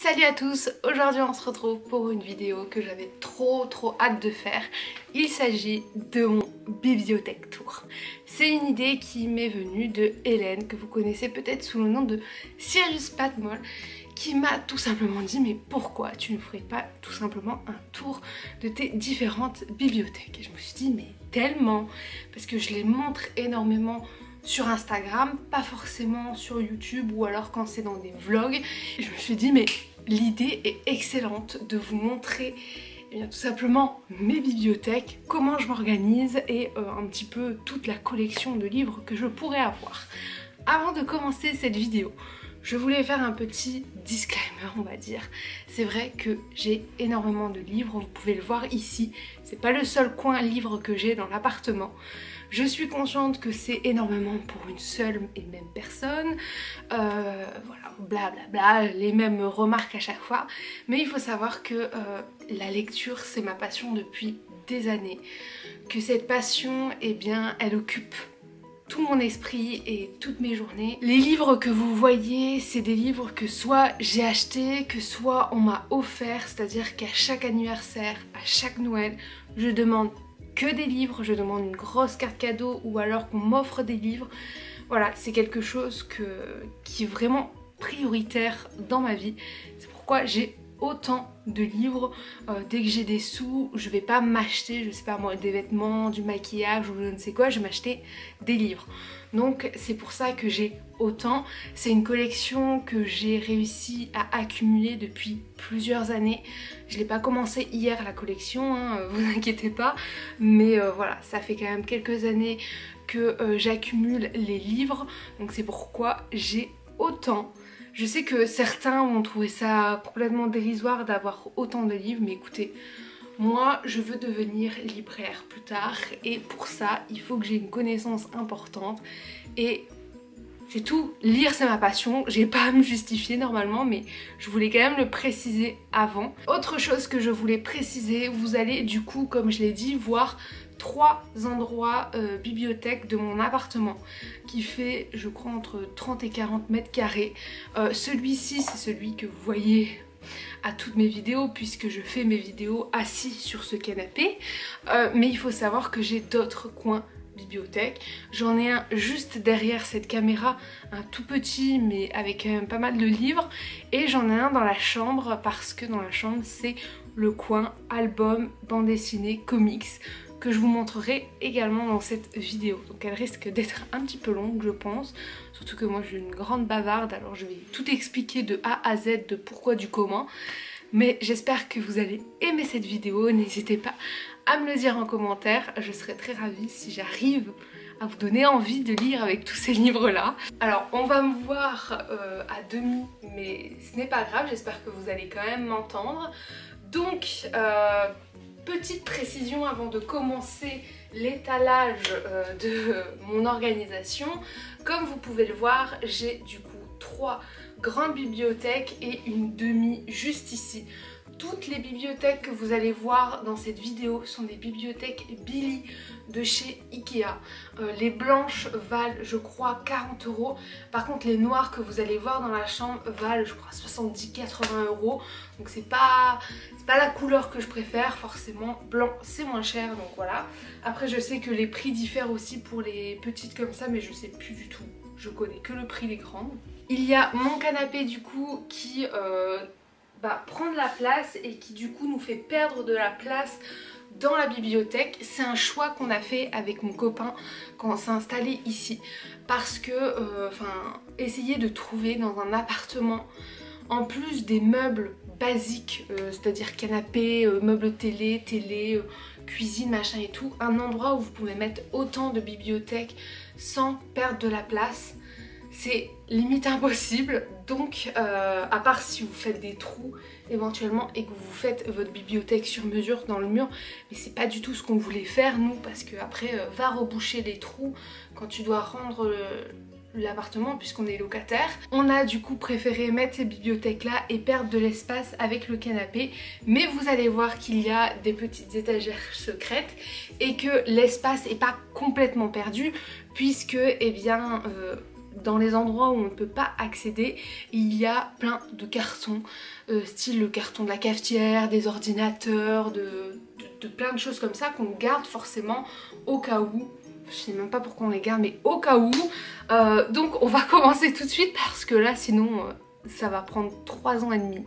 Salut à tous, aujourd'hui on se retrouve pour une vidéo que j'avais trop hâte de faire. Il s'agit de mon bibliothèque tour. C'est une idée qui m'est venue de Hélène, que vous connaissez peut-être sous le nom de Sirius Patmol, qui m'a tout simplement dit mais pourquoi tu ne ferais pas tout simplement un tour de tes différentes bibliothèques. Et je me suis dit mais tellement, parce que je les montre énormément sur Instagram, pas forcément sur YouTube ou alors quand c'est dans des vlogs. Et je me suis dit mais l'idée est excellente de vous montrer tout simplement mes bibliothèques, comment je m'organise et un petit peu toute la collection de livres que je pourrais avoir. Avant de commencer cette vidéo, je voulais faire un petit disclaimer, on va dire. C'est vrai que j'ai énormément de livres, vous pouvez le voir ici. C'est pas le seul coin livre que j'ai dans l'appartement. Je suis consciente que c'est énormément pour une seule et même personne. Voilà, blablabla, les mêmes remarques à chaque fois. Mais il faut savoir que la lecture, c'est ma passion depuis des années. Que cette passion, eh bien, elle occupe tout mon esprit et toutes mes journées. Les livres que vous voyez, c'est des livres que soit j'ai acheté, que soit on m'a offert, c'est-à-dire qu'à chaque anniversaire, à chaque Noël, je demande que des livres, je demande une grosse carte cadeau ou alors qu'on m'offre des livres. Voilà, c'est quelque chose qui est vraiment prioritaire dans ma vie. C'est pourquoi j'ai autant de livres. Dès que j'ai des sous, je vais pas m'acheter, je sais pas moi, des vêtements, du maquillage ou je ne sais quoi, je vais m'acheter des livres. Donc c'est pour ça que j'ai autant. C'est une collection que j'ai réussi à accumuler depuis plusieurs années. Je l'ai pas commencé hier la collection, hein, vous inquiétez pas. Mais voilà, ça fait quand même quelques années que j'accumule les livres. Donc c'est pourquoi j'ai autant. Je sais que certains vont trouver ça complètement dérisoire d'avoir autant de livres, mais écoutez, moi je veux devenir libraire plus tard et pour ça il faut que j'ai une connaissance importante et c'est tout. Lire c'est ma passion, j'ai pas à me justifier normalement mais je voulais quand même le préciser avant. Autre chose que je voulais préciser, vous allez du coup comme je l'ai dit voir 3 endroits bibliothèques de mon appartement qui fait je crois entre 30 et 40 mètres carrés. Celui-ci c'est celui que vous voyez à toutes mes vidéos puisque je fais mes vidéos assis sur ce canapé, mais il faut savoir que j'ai d'autres coins bibliothèque. J'en ai un juste derrière cette caméra, un tout petit mais avec quand même pas mal de livres, et j'en ai un dans la chambre parce que dans la chambre c'est le coin album, bande dessinée, comics que je vous montrerai également dans cette vidéo. Donc elle risque d'être un petit peu longue je pense, surtout que moi je suis une grande bavarde alors je vais tout expliquer de A à Z de pourquoi du comment. Mais j'espère que vous allez aimer cette vidéo, n'hésitez pas à me le dire en commentaire, je serais très ravie si j'arrive à vous donner envie de lire avec tous ces livres là. Alors on va me voir à demi mais ce n'est pas grave, j'espère que vous allez quand même m'entendre. Donc petite précision avant de commencer l'étalage de mon organisation. Comme vous pouvez le voir, j'ai du coup 3 grandes bibliothèques et une demi juste ici. Toutes les bibliothèques que vous allez voir dans cette vidéo sont des bibliothèques Billy de chez Ikea. Les blanches valent je crois 40 €. Par contre les noires que vous allez voir dans la chambre valent je crois 70-80 €. Donc c'est pas la couleur que je préfère, forcément blanc c'est moins cher donc voilà. Après je sais que les prix diffèrent aussi pour les petites comme ça mais je sais plus du tout. Je connais que le prix des grandes. Il y a mon canapé du coup qui prend de la place et qui du coup nous fait perdre de la place dans la bibliothèque. C'est un choix qu'on a fait avec mon copain quand on s'est installé ici parce que essayer de trouver dans un appartement en plus des meubles basiques, c'est-à-dire canapé, meubles télé, cuisine, machin et tout, un endroit où vous pouvez mettre autant de bibliothèques sans perdre de la place, c'est limite impossible. Donc à part si vous faites des trous éventuellement et que vous faites votre bibliothèque sur mesure dans le mur, mais c'est pas du tout ce qu'on voulait faire nous parce que après va reboucher les trous quand tu dois rendre l'appartement puisqu'on est locataire. On a du coup préféré mettre ces bibliothèques là et perdre de l'espace avec le canapé, mais vous allez voir qu'il y a des petites étagères secrètes et que l'espace est pas complètement perdu puisque eh bien dans les endroits où on ne peut pas accéder, il y a plein de cartons, style le carton de la cafetière, des ordinateurs, de plein de choses comme ça qu'on garde forcément au cas où. Je sais même pas pourquoi on les garde, mais au cas où. Donc on va commencer tout de suite parce que là sinon ça va prendre 3 ans et demi.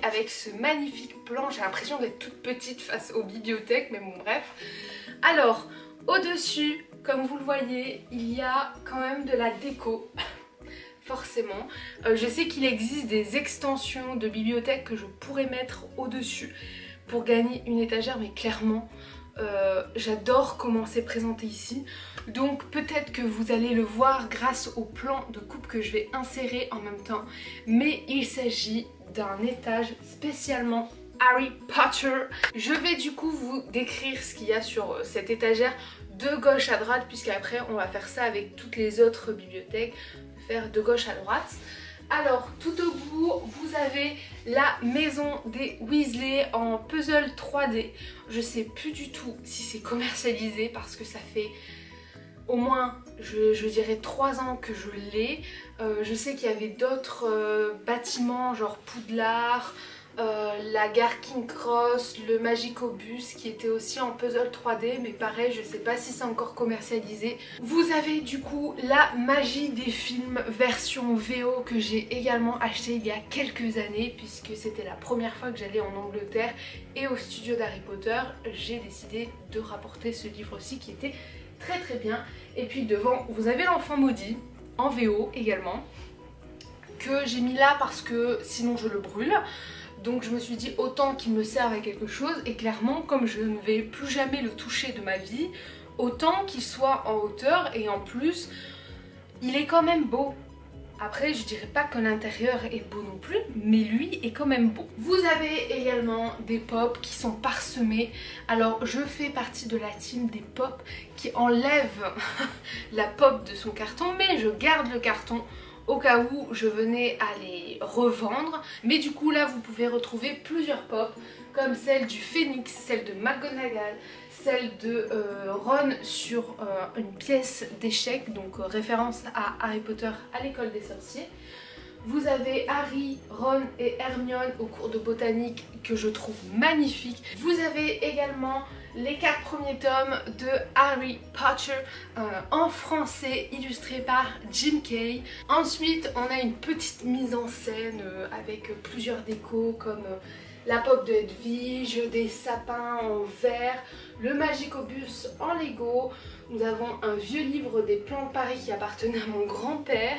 Avec ce magnifique plan, j'ai l'impression d'être toute petite face aux bibliothèques, mais bon bref. Alors, au-dessus, comme vous le voyez, il y a quand même de la déco, forcément. Je sais qu'il existe des extensions de bibliothèques que je pourrais mettre au-dessus pour gagner une étagère, mais clairement, j'adore comment c'est présenté ici. Donc peut-être que vous allez le voir grâce au plan de coupe que je vais insérer en même temps. Mais il s'agit d'un étage spécialement Harry Potter. Je vais du coup vous décrire ce qu'il y a sur cette étagère de gauche à droite, puisqu'après on va faire ça avec toutes les autres bibliothèques, faire de gauche à droite. Alors tout au bout vous avez la maison des Weasley en puzzle 3D. Je sais plus du tout si c'est commercialisé parce que ça fait au moins je dirais 3 ans que je l'ai. Je sais qu'il y avait d'autres bâtiments genre Poudlard, la gare King Cross, le Magicobus qui était aussi en puzzle 3D, mais pareil je sais pas si c'est encore commercialisé. Vous avez du coup la magie des films version VO que j'ai également acheté il y a quelques années, puisque c'était la première fois que j'allais en Angleterre et au studio d'Harry Potter. J'ai décidé de rapporter ce livre-ci qui était très très bien. Et puis devant vous avez l'enfant maudit en VO également, que j'ai mis là parce que sinon je le brûle. Donc je me suis dit autant qu'il me serve à quelque chose, et clairement comme je ne vais plus jamais le toucher de ma vie, autant qu'il soit en hauteur, et en plus il est quand même beau. Après je dirais pas que l'intérieur est beau non plus, mais lui est quand même beau. Vous avez également des pops qui sont parsemés. Alors je fais partie de la team des pops qui enlèvent la pop de son carton, mais je garde le carton au cas où je venais à les revendre. Mais du coup là vous pouvez retrouver plusieurs pop, comme celle du Phénix, celle de McGonagall, celle de Ron sur une pièce d'échecs, donc référence à Harry Potter à l'école des sorciers. Vous avez Harry, Ron et Hermione au cours de botanique que je trouve magnifique. Vous avez également les 4 premiers tomes de Harry Potter en français, illustrés par Jim Kay. Ensuite on a une petite mise en scène avec plusieurs décos comme la pop de Hedwige, des sapins en verre, le Magicobus en Lego. Nous avons un vieux livre des plans de Paris qui appartenait à mon grand-père.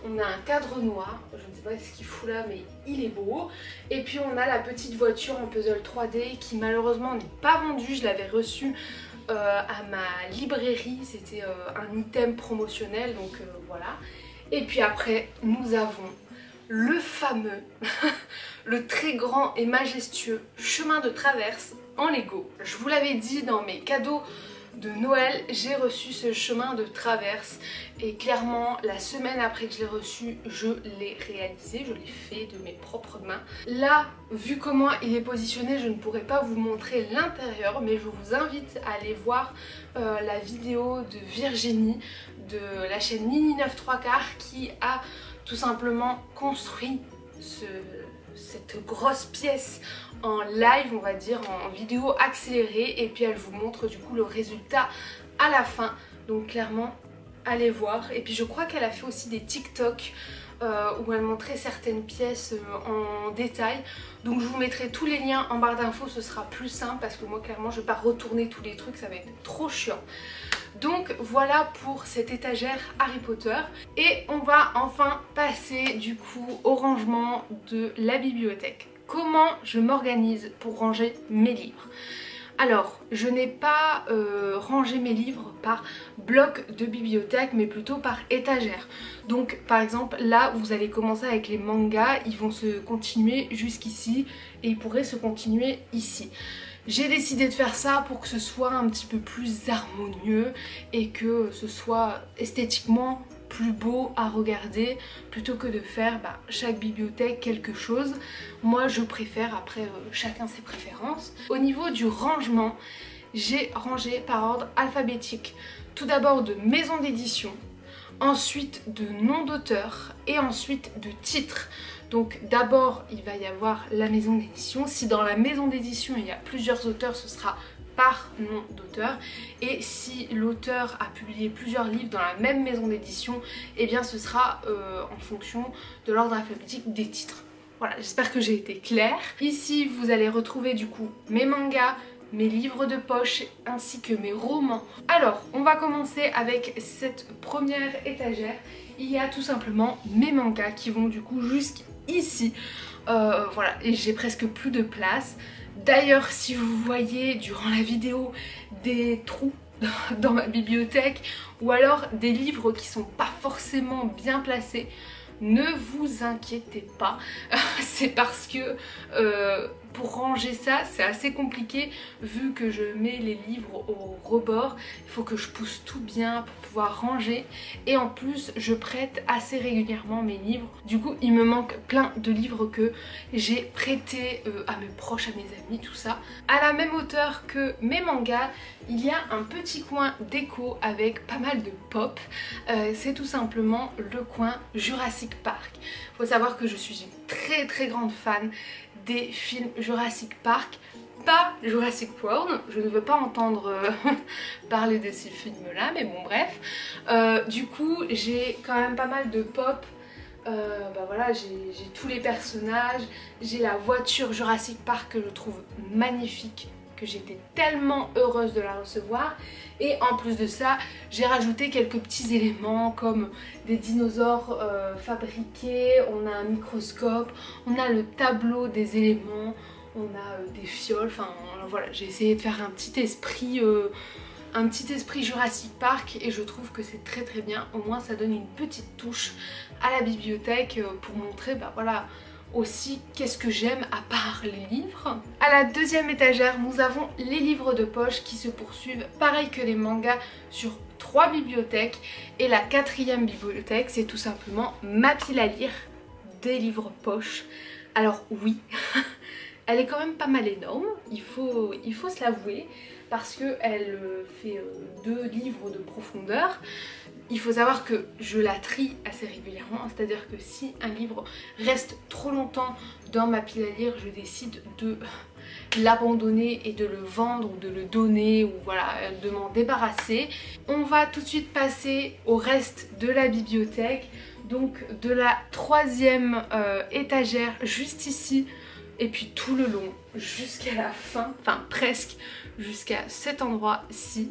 On a un cadre noir, je ne sais pas ce qu'il fout là mais il est beau. Et puis on a la petite voiture en puzzle 3D qui malheureusement n'est pas vendue. Je l'avais reçue à ma librairie, c'était un item promotionnel, donc voilà. Et puis après nous avons le fameux, le très grand et majestueux chemin de traverse en Lego. Je vous l'avais dit dans mes cadeaux de Noël, j'ai reçu ce chemin de traverse et clairement la semaine après que je l'ai reçu, je l'ai réalisé, je l'ai fait de mes propres mains. Là, vu comment il est positionné, je ne pourrais pas vous montrer l'intérieur, mais je vous invite à aller voir la vidéo de Virginie de la chaîne Nini 9 3/4 qui a tout simplement construit cette grosse pièce en live, on va dire, en vidéo accélérée, et puis elle vous montre du coup le résultat à la fin. Donc clairement allez voir. Et puis je crois qu'elle a fait aussi des TikTok où elle montrait certaines pièces en détail. Donc je vous mettrai tous les liens en barre d'infos, ce sera plus simple parce que moi clairement je vais pas retourner tous les trucs, ça va être trop chiant. Donc voilà pour cette étagère Harry Potter. Et on va enfin passer du coup au rangement de la bibliothèque. Comment je m'organise pour ranger mes livres? Alors, je n'ai pas rangé mes livres par bloc de bibliothèque, mais plutôt par étagère. Donc, par exemple, là, vous allez commencer avec les mangas, ils vont se continuer jusqu'ici et ils pourraient se continuer ici. J'ai décidé de faire ça pour que ce soit un petit peu plus harmonieux et que ce soit esthétiquement plus beau à regarder plutôt que de faire chaque bibliothèque quelque chose. Moi je préfère, après chacun ses préférences. Au niveau du rangement, j'ai rangé par ordre alphabétique. Tout d'abord de maison d'édition, ensuite de nom d'auteur et ensuite de titre. Donc d'abord il va y avoir la maison d'édition. Si dans la maison d'édition il y a plusieurs auteurs, ce sera par nom d'auteur, et si l'auteur a publié plusieurs livres dans la même maison d'édition, eh bien ce sera en fonction de l'ordre alphabétique des titres. Voilà, j'espère que j'ai été claire. Ici vous allez retrouver du coup mes mangas, mes livres de poche ainsi que mes romans. Alors on va commencer avec cette première étagère. Il y a tout simplement mes mangas qui vont du coup jusqu'ici. Voilà, et j'ai presque plus de place. D'ailleurs, si vous voyez durant la vidéo des trous dans ma bibliothèque ou alors des livres qui sont pas forcément bien placés, ne vous inquiétez pas, c'est parce que pour ranger ça c'est assez compliqué vu que je mets les livres au rebord. Il faut que je pousse tout bien pour pouvoir ranger, et en plus je prête assez régulièrement mes livres. Du coup il me manque plein de livres que j'ai prêtés à mes proches, à mes amis, tout ça. À la même hauteur que mes mangas, il y a un petit coin déco avec pas mal de pop. C'est tout simplement le coin Jurassic Park. Il faut savoir que je suis une très grande fan des films Jurassic Park, pas Jurassic World. Je ne veux pas entendre parler de ces films là, mais bon bref. Du coup j'ai quand même pas mal de pop. Voilà, j'ai tous les personnages, j'ai la voiture Jurassic Park que je trouve magnifique, que j'étais tellement heureuse de la recevoir. Et en plus de ça, j'ai rajouté quelques petits éléments comme des dinosaures fabriqués, on a un microscope, on a le tableau des éléments, on a des fioles, enfin voilà, j'ai essayé de faire un petit esprit Jurassic Park, et je trouve que c'est très bien. Au moins ça donne une petite touche à la bibliothèque pour montrer voilà aussi qu'est-ce que j'aime à part les livres. À la deuxième étagère, nous avons les livres de poche qui se poursuivent pareil que les mangas sur 3 bibliothèques, et la quatrième bibliothèque c'est tout simplement ma pile à lire des livres poche. Alors oui, elle est quand même pas mal énorme, il faut se l'avouer, parce qu'elle fait 2 livres de profondeur. Il faut savoir que je la trie assez régulièrement, c'est-à-dire que si un livre reste trop longtemps dans ma pile à lire, je décide de l'abandonner et de le vendre ou de le donner, ou voilà, de m'en débarrasser. On va tout de suite passer au reste de la bibliothèque, donc de la 3e étagère juste ici, et puis tout le long jusqu'à la fin, enfin presque jusqu'à cet endroit-ci,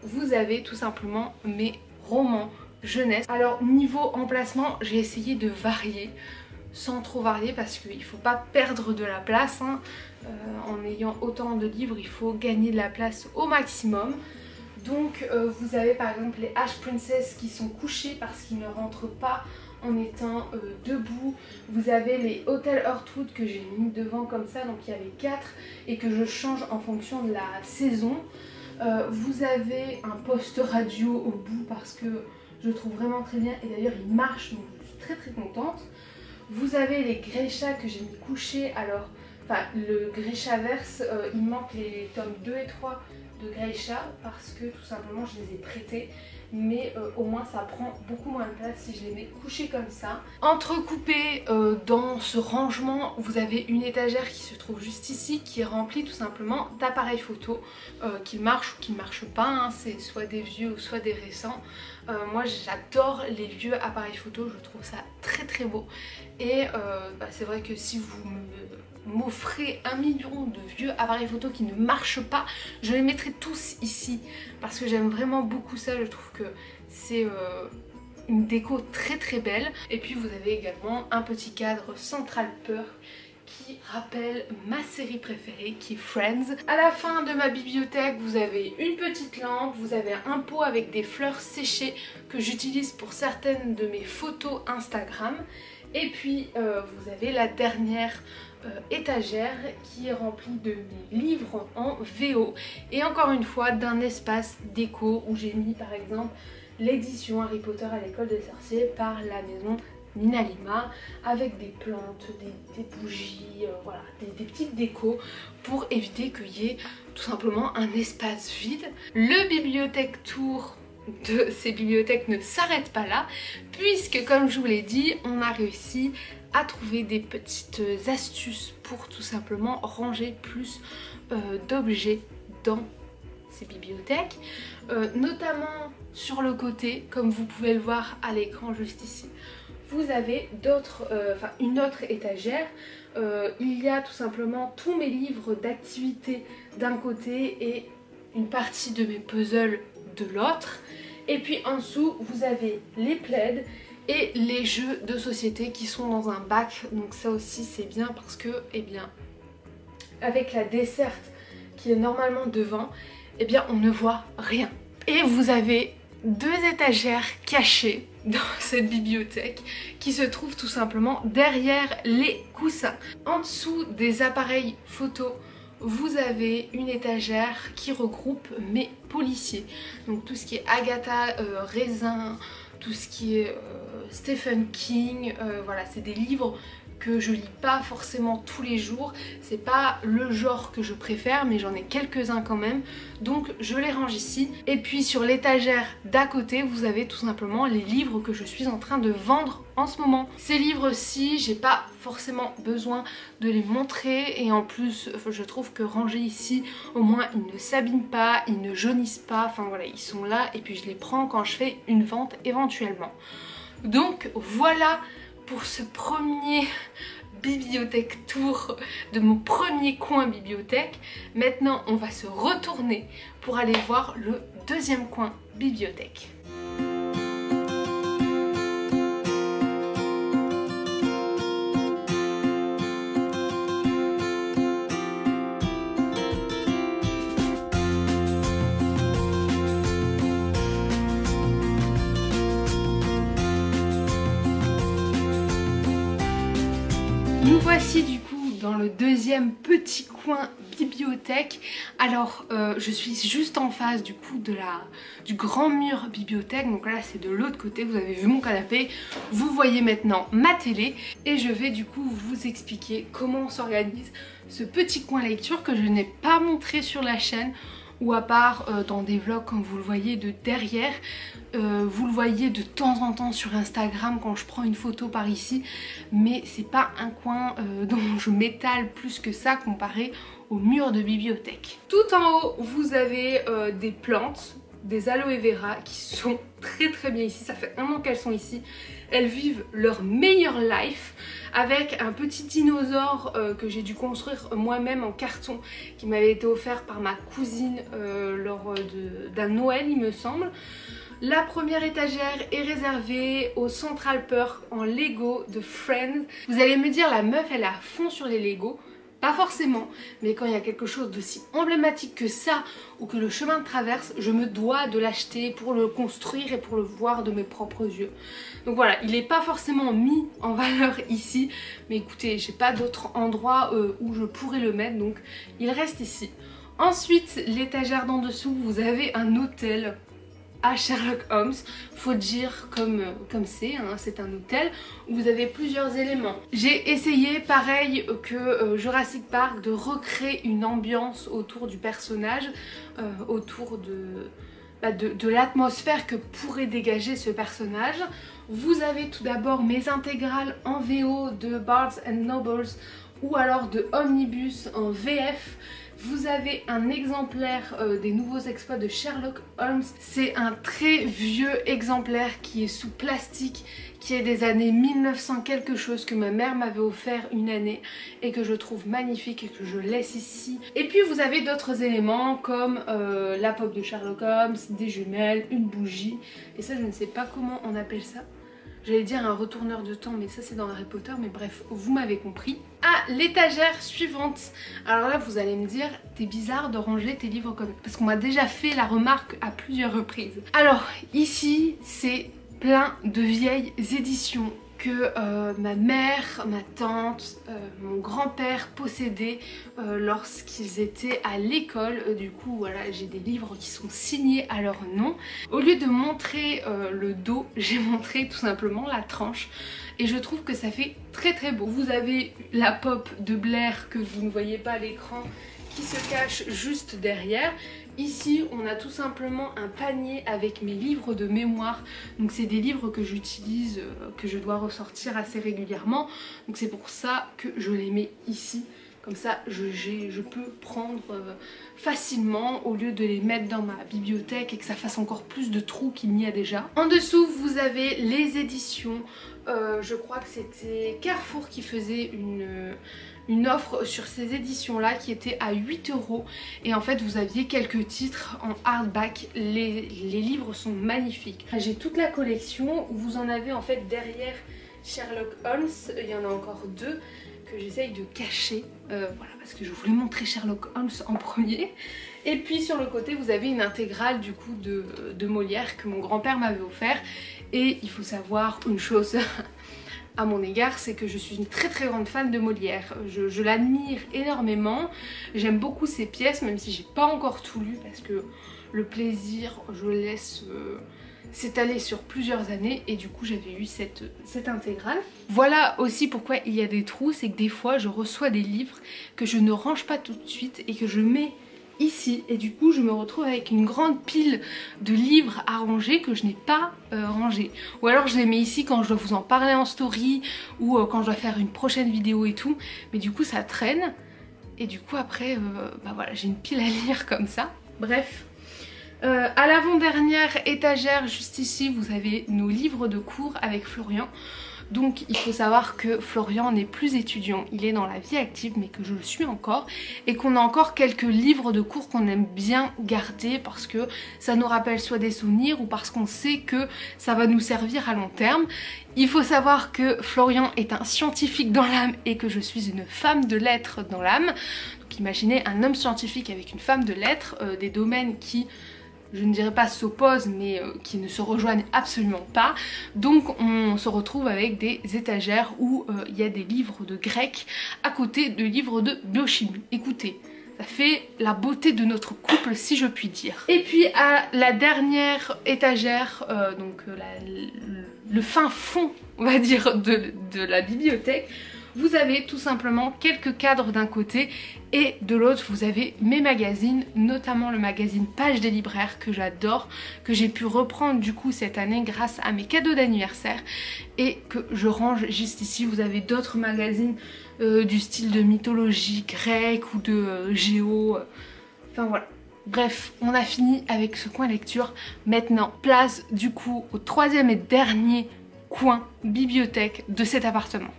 vous avez tout simplement mes romans jeunesse. Alors niveau emplacement, j'ai essayé de varier sans trop varier parce qu'il ne faut pas perdre de la place, hein. En ayant autant de livres, il faut gagner de la place au maximum. Donc vous avez par exemple les Ash Princess qui sont couchés parce qu'ils ne rentrent pas en étant debout. Vous avez les Hotel Heartwood que j'ai mis devant comme ça, donc il y avait 4 et que je change en fonction de la saison. Vous avez un poste radio au bout parce que je le trouve vraiment très bien, et d'ailleurs il marche, donc je suis très contente. Vous avez les Grisha que j'ai mis couchés. Alors, enfin le Grishaverse, il manque les tomes 2 et 3 de Greicha parce que tout simplement je les ai prêtés, mais au moins ça prend beaucoup moins de place si je les mets couchés comme ça. Entrecoupé dans ce rangement, vous avez une étagère qui se trouve juste ici, qui est remplie tout simplement d'appareils photo qui marchent ou qui ne marchent pas, hein. C'est soit des vieux ou soit des récents. Moi j'adore les vieux appareils photo, je trouve ça très très beau. Et c'est vrai que si vous m'offrez 1 million de vieux appareils photo qui ne marchent pas, je les mettrai tous ici parce que j'aime vraiment beaucoup ça. Je trouve que c'est une déco très très belle. Et puis vous avez également un petit cadre Central Perk qui rappelle ma série préférée qui est Friends. À la fin de ma bibliothèque, vous avez une petite lampe, vous avez un pot avec des fleurs séchées que j'utilise pour certaines de mes photos Instagram. Et puis vous avez la dernière étagère qui est remplie de mes livres en VO et encore une fois d'un espace déco où j'ai mis par exemple l'édition Harry Potter à l'école des sorciers par la maison Minalima avec des plantes, des bougies, voilà, des petites décos pour éviter qu'il y ait tout simplement un espace vide. Le bibliothèque tour de ces bibliothèques ne s'arrête pas là puisque comme je vous l'ai dit, on a réussi à trouver des petites astuces pour tout simplement ranger plus d'objets dans ces bibliothèques, notamment sur le côté, comme vous pouvez le voir à l'écran juste ici. Vous avez une autre étagère. Il y a tout simplement tous mes livres d'activités d'un côté et une partie de mes puzzles de l'autre. Et puis en dessous, vous avez les plaids et les jeux de société qui sont dans un bac. Donc ça aussi c'est bien parce que, eh bien, avec la desserte qui est normalement devant, eh bien on ne voit rien. Et vous avez 2 étagères cachées dans cette bibliothèque qui se trouvent tout simplement derrière les coussins. En dessous des appareils photo, vous avez une étagère qui regroupe mes policiers. Donc tout ce qui est Agatha, Raisin, tout ce qui est Stephen King, voilà, c'est des livres que je lis pas forcément tous les jours, c'est pas le genre que je préfère mais j'en ai quelques-uns quand même, donc je les range ici. Et puis sur l'étagère d'à côté vous avez tout simplement les livres que je suis en train de vendre en ce moment. Ces livres-ci, j'ai pas forcément besoin de les montrer et en plus je trouve que rangés ici, au moins ils ne s'abîment pas, ils ne jaunissent pas, enfin voilà, ils sont là et puis je les prends quand je fais une vente éventuellement. Donc voilà pour ce premier bibliothèque tour de mon premier coin bibliothèque. Maintenant on va se retourner pour aller voir le deuxième coin bibliothèque. Nous voici du coup dans le deuxième petit coin bibliothèque. Alors je suis juste en face du coup du grand mur bibliothèque, donc là c'est de l'autre côté, vous avez vu mon canapé, vous voyez maintenant ma télé et je vais du coup vous expliquer comment on s'organise ce petit coin lecture que je n'ai pas montré sur la chaîne ou à part dans des vlogs comme vous le voyez de derrière. Vous le voyez de temps en temps sur Instagram quand je prends une photo par ici, mais c'est pas un coin dont je m'étale plus que ça comparé au mur de bibliothèque. Tout en haut vous avez des plantes, des aloe vera qui sont très très bien ici, ça fait 1 an qu'elles sont ici. Elles vivent leur meilleure life avec un petit dinosaure que j'ai dû construire moi-même en carton qui m'avait été offert par ma cousine lors d'un Noël il me semble. La première étagère est réservée au Central Perk en Lego de Friends. Vous allez me dire la meuf elle est à fond sur les Lego. Pas forcément, mais quand il y a quelque chose d'aussi emblématique que ça ou que le chemin de traverse, je me dois de l'acheter pour le construire et pour le voir de mes propres yeux. Donc voilà, il n'est pas forcément mis en valeur ici, mais écoutez, j'ai pas d'autre endroit où je pourrais le mettre, donc il reste ici. Ensuite, l'étagère d'en dessous, vous avez un hôtel à Sherlock Holmes. Faut dire comme c'est, hein, c'est un hôtel où vous avez plusieurs éléments. J'ai essayé, pareil que Jurassic Park, de recréer une ambiance autour du personnage, autour de l'atmosphère que pourrait dégager ce personnage. Vous avez tout d'abord mes intégrales en VO de Barnes & Noble ou alors de Omnibus en VF. Vous avez un exemplaire des nouveaux exploits de Sherlock Holmes. C'est un très vieux exemplaire qui est sous plastique, qui est des années 1900 quelque chose, que ma mère m'avait offert une année et que je trouve magnifique et que je laisse ici. Et puis vous avez d'autres éléments comme la pop de Sherlock Holmes, des jumelles, une bougie. Et ça, je ne sais pas comment on appelle ça. J'allais dire un retourneur de temps, mais ça c'est dans Harry Potter, mais bref, vous m'avez compris. Ah, l'étagère suivante. Alors là, vous allez me dire, t'es bizarre de ranger tes livres comme... Parce qu'on m'a déjà fait la remarque à plusieurs reprises. Alors, ici, c'est plein de vieilles éditions que ma mère, ma tante, mon grand-père possédaient lorsqu'ils étaient à l'école. Du coup, voilà, j'ai des livres qui sont signés à leur nom. Au lieu de montrer le dos, j'ai montré tout simplement la tranche. Et je trouve que ça fait très très beau. Vous avez la pop de Blair que vous ne voyez pas à l'écran qui se cache juste derrière. Ici, on a tout simplement un panier avec mes livres de mémoire. Donc c'est des livres que j'utilise, que je dois ressortir assez régulièrement. Donc c'est pour ça que je les mets ici. Comme ça, je peux prendre facilement au lieu de les mettre dans ma bibliothèque et que ça fasse encore plus de trous qu'il n'y a déjà. En dessous, vous avez les éditions. Je crois que c'était Carrefour qui faisait une offre sur ces éditions là qui était à 8 € et en fait vous aviez quelques titres en hardback. Les livres sont magnifiques. J'ai toute la collection où vous en avez en fait derrière Sherlock Holmes. Il y en a encore deux que j'essaye de cacher, voilà, parce que je voulais montrer Sherlock Holmes en premier. Et puis sur le côté vous avez une intégrale du coup de Molière que mon grand-père m'avait offert. Et il faut savoir une chose à mon égard, c'est que je suis une très très grande fan de Molière. Je l'admire énormément, j'aime beaucoup ses pièces, même si j'ai pas encore tout lu parce que le plaisir, je le laisse s'étaler sur plusieurs années et du coup j'avais eu cette intégrale. Voilà aussi pourquoi il y a des trous, c'est que des fois je reçois des livres que je ne range pas tout de suite et que je mets ici et du coup je me retrouve avec une grande pile de livres à ranger que je n'ai pas rangés, ou alors je les mets ici quand je dois vous en parler en story ou quand je dois faire une prochaine vidéo et tout, mais du coup ça traîne et du coup après bah voilà, j'ai une pile à lire comme ça. Bref, à l'avant-dernière étagère juste ici vous avez nos livres de cours avec Florian. Donc il faut savoir que Florian n'est plus étudiant, il est dans la vie active mais que je le suis encore et qu'on a encore quelques livres de cours qu'on aime bien garder parce que ça nous rappelle soit des souvenirs ou parce qu'on sait que ça va nous servir à long terme. Il faut savoir que Florian est un scientifique dans l'âme et que je suis une femme de lettres dans l'âme. Donc imaginez un homme scientifique avec une femme de lettres, des domaines qui... je ne dirais pas s'opposent mais qui ne se rejoignent absolument pas. Donc on se retrouve avec des étagères où il y a des livres de grec à côté de livres de biochimie. Écoutez, ça fait la beauté de notre couple si je puis dire. Et puis à la dernière étagère, donc le fin fond on va dire de la bibliothèque, vous avez tout simplement quelques cadres d'un côté et de l'autre vous avez mes magazines, notamment le magazine Page des libraires que j'adore, que j'ai pu reprendre du coup cette année grâce à mes cadeaux d'anniversaire et que je range juste ici. Vous avez d'autres magazines du style de mythologie grecque ou de géo, enfin voilà. Bref, on a fini avec ce coin lecture. Maintenant, place du coup au troisième et dernier coin bibliothèque de cet appartement.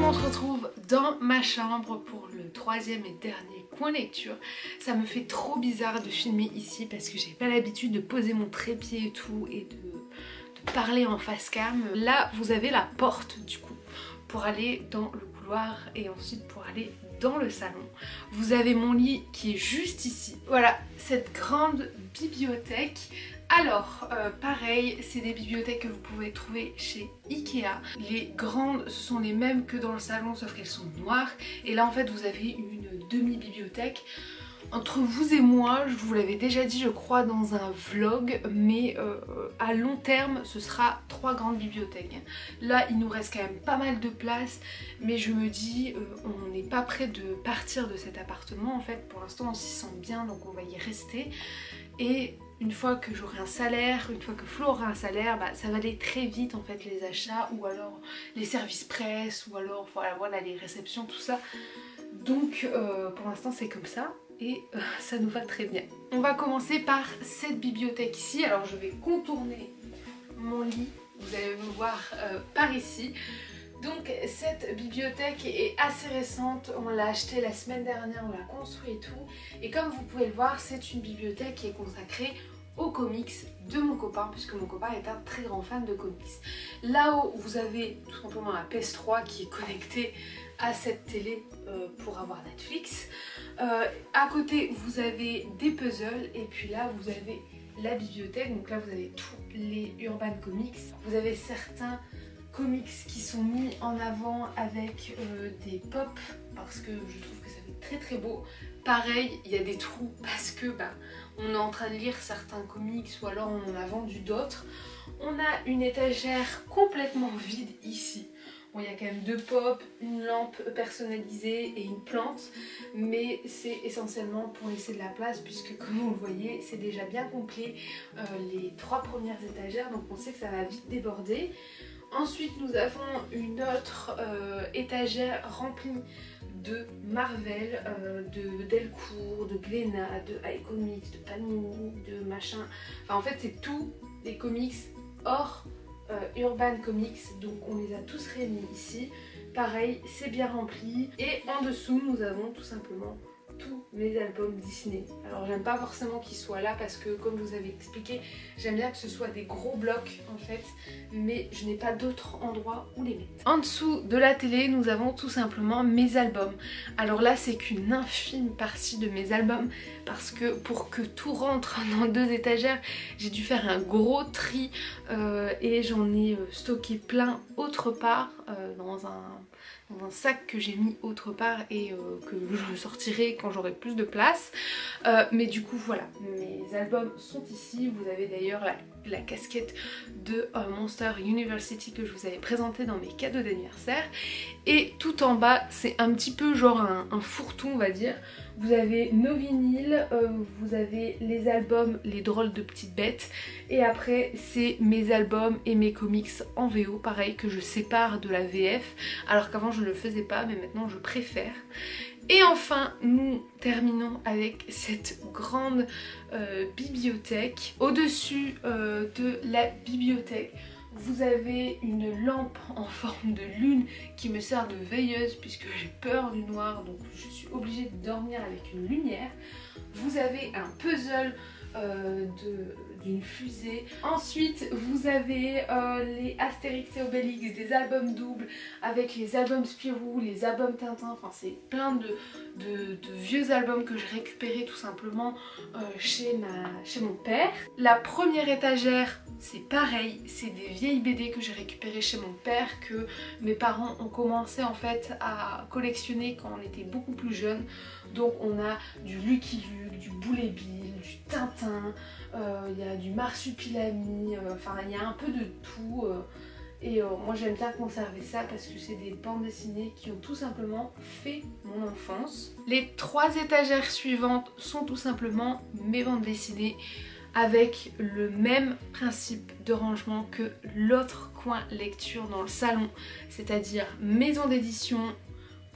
on se retrouve dans ma chambre pour le troisième et dernier coin lecture. Ça me fait trop bizarre de filmer ici parce que j'ai pas l'habitude de poser mon trépied et tout et de parler en face cam. Là vous avez la porte du coup pour aller dans le couloir et ensuite pour aller dans le salon. Vous avez mon lit qui est juste ici. Voilà, cette grande bibliothèque. Alors, pareil, c'est des bibliothèques que vous pouvez trouver chez Ikea. Les grandes, ce sont les mêmes que dans le salon, sauf qu'elles sont noires. Et là, en fait, vous avez une demi-bibliothèque. Entre vous et moi, je vous l'avais déjà dit, je crois, dans un vlog, mais à long terme, ce sera 3 grandes bibliothèques. Là, il nous reste quand même pas mal de place, mais je me dis, on n'est pas prêt de partir de cet appartement. En fait, pour l'instant, on s'y sent bien, donc on va y rester. Et une fois que j'aurai un salaire, une fois que Flo aura un salaire, bah, ça va aller très vite en fait les achats ou alors les services presse ou alors voilà les réceptions, tout ça. Donc pour l'instant c'est comme ça et ça nous va très bien. On va commencer par cette bibliothèque ici. Alors je vais contourner mon lit, vous allez me voir par ici. Donc cette bibliothèque est assez récente, on l'a achetée la semaine dernière, on l'a construit et tout. Et comme vous pouvez le voir, c'est une bibliothèque qui est consacrée aux comics de mon copain, puisque mon copain est un très grand fan de comics. Là-haut, vous avez tout simplement un PS3 qui est connecté à cette télé pour avoir Netflix. À côté, vous avez des puzzles et puis là, vous avez la bibliothèque. Donc là, vous avez tous les Urban Comics. Vous avez certains comics qui sont mis en avant avec des pop parce que je trouve que ça fait très très beau. Pareil, il y a des trous parce que on est en train de lire certains comics ou alors on en a vendu d'autres. On a une étagère complètement vide ici. Bon, il y a quand même 2 pop, une lampe personnalisée et une plante, mais c'est essentiellement pour laisser de la place puisque comme vous le voyez, c'est déjà bien complet les 3 premières étagères, donc on sait que ça va vite déborder. Ensuite, nous avons une autre étagère remplie de Marvel, de Delcourt, de Glénat, de iComics, de Panini, de machin. Enfin, en fait, c'est tous les comics hors Urban Comics. Donc, on les a tous réunis ici. Pareil, c'est bien rempli. Et en dessous, nous avons tout simplement tous mes albums Disney. Alors j'aime pas forcément qu'ils soient là parce que comme je vous avais expliqué, j'aime bien que ce soit des gros blocs en fait, mais je n'ai pas d'autre endroit où les mettre. En dessous de la télé, nous avons tout simplement mes albums. Alors là, c'est qu'une infime partie de mes albums parce que pour que tout rentre dans 2 étagères, j'ai dû faire un gros tri et j'en ai stocké plein autre part dans un sac que j'ai mis autre part et que je sortirai quand j'aurai plus de place. Mais du coup voilà, mes albums sont ici. Vous avez d'ailleurs la casquette de Monster University que je vous avais présentée dans mes cadeaux d'anniversaire. Et tout en bas, c'est un petit peu genre un fourre-tout on va dire. Vous avez nos vinyles, vous avez les albums, les drôles de petites bêtes. Et après, c'est mes albums et mes comics en VO, pareil, que je sépare de la VF. Alors qu'avant, je ne le faisais pas, mais maintenant, je préfère. Et enfin, nous terminons avec cette grande bibliothèque. Au-dessus de la bibliothèque, vous avez une lampe en forme de lune qui me sert de veilleuse puisque j'ai peur du noir, donc je suis obligée de dormir avec une lumière. Vous avez un puzzle d'une fusée. Ensuite vous avez les Astérix et Obélix, des albums doubles avec les albums Spirou, les albums Tintin, enfin c'est plein de vieux albums que j'ai récupérés tout simplement chez mon père. La première étagère, c'est pareil, c'est des vieilles BD que j'ai récupérées chez mon père, que mes parents ont commencé en fait à collectionner quand on était beaucoup plus jeunes. Donc on a du Lucky Luke, du Boulet Bill, du Tintin, il y a du Marsupilami, enfin il y a un peu de tout. Et moi j'aime bien conserver ça parce que c'est des bandes dessinées qui ont tout simplement fait mon enfance. Les 3 étagères suivantes sont tout simplement mes bandes dessinées avec le même principe de rangement que l'autre coin lecture dans le salon, c'est-à-dire maison d'édition,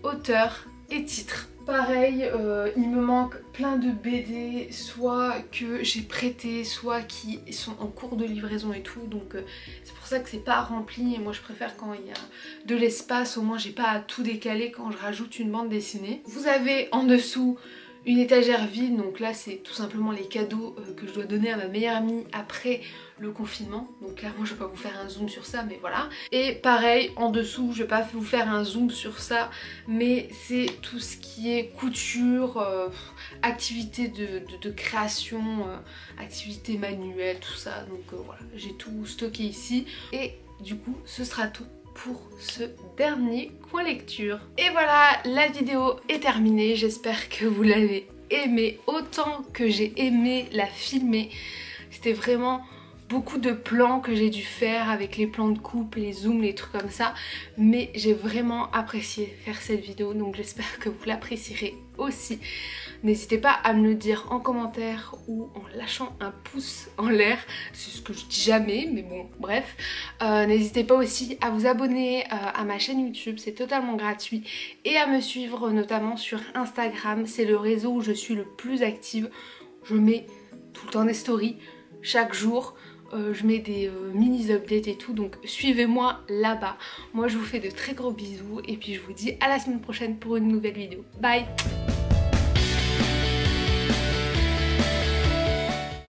auteur et titre. Pareil, il me manque plein de BD, soit que j'ai prêté, soit qui sont en cours de livraison et tout, donc c'est pour ça que c'est pas rempli et moi je préfère quand il y a de l'espace, au moins j'ai pas à tout décaler quand je rajoute une bande dessinée. Vous avez en dessous une étagère vide, donc là c'est tout simplement les cadeaux que je dois donner à ma meilleure amie après le confinement, donc clairement je vais pas vous faire un zoom sur ça, mais voilà. Et pareil en dessous, je vais pas vous faire un zoom sur ça, mais c'est tout ce qui est couture, activité de création, activité manuelle, tout ça, donc voilà, j'ai tout stocké ici et du coup ce sera tout pour ce dernier coin lecture. Et voilà, la vidéo est terminée, j'espère que vous l'avez aimée autant que j'ai aimé la filmer. C'était vraiment beaucoup de plans que j'ai dû faire avec les plans de coupe, les zooms, les trucs comme ça, mais j'ai vraiment apprécié faire cette vidéo, donc j'espère que vous l'apprécierez aussi. N'hésitez pas à me le dire en commentaire ou en lâchant un pouce en l'air, c'est ce que je dis jamais, mais bon bref. N'hésitez pas aussi à vous abonner à ma chaîne YouTube, c'est totalement gratuit, et à me suivre notamment sur Instagram, c'est le réseau où je suis le plus active. Je mets tout le temps des stories, chaque jour. Je mets des mini updates et tout, donc suivez-moi là-bas. Moi je vous fais de très gros bisous et puis je vous dis à la semaine prochaine pour une nouvelle vidéo. Bye!